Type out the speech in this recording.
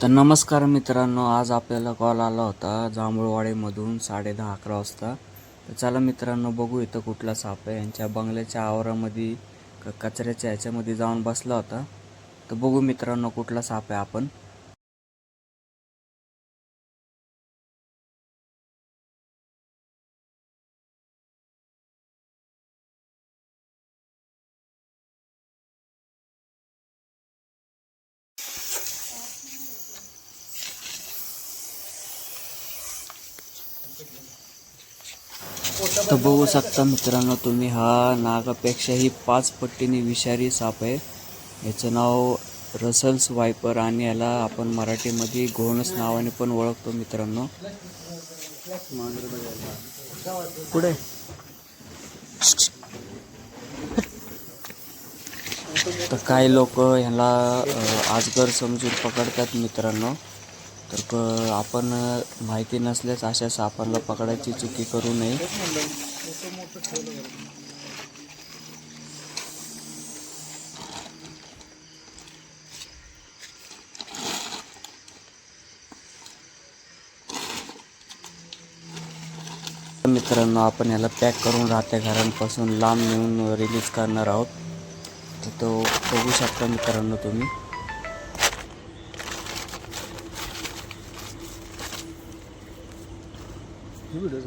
तर नमस्कार मित्रांनो, आज आपल्याला कॉल आला होता जांभूळवाडीमधून 10:30-11 वाजता. तर चला मित्रांनो, बघू इथं कुठला साप आहे. यांच्या बंगल्याच्या आवारामध्ये कचऱ्याच्या ह्याच्यामध्ये जाऊन बसला होता. तर बघू मित्रांनो कुठला साप आहे आपण. तर बघू शकता मित्रांनो तुम्ही, हा नागापेक्षाही 5 पटीने विषारी साप आहे. याचं नाव रसल्स वायपर आणि याला आपण मराठीमध्ये घोणस नावाने पण ओळखतो मित्रांनो. पुढे तर काही लोक ह्याला आजगर समजून पकडतात मित्रांनो. तर आपण माहिती नसल्यास अशा सापांना पकडायची चुकी करू नये. मित्रांनो, आपण याला पॅक करून राहत्या घरांपासून लांब नेऊन रिलीज करणार आहोत. तर तो बघू शकता मित्रांनो तुम्ही. व्हिडिओ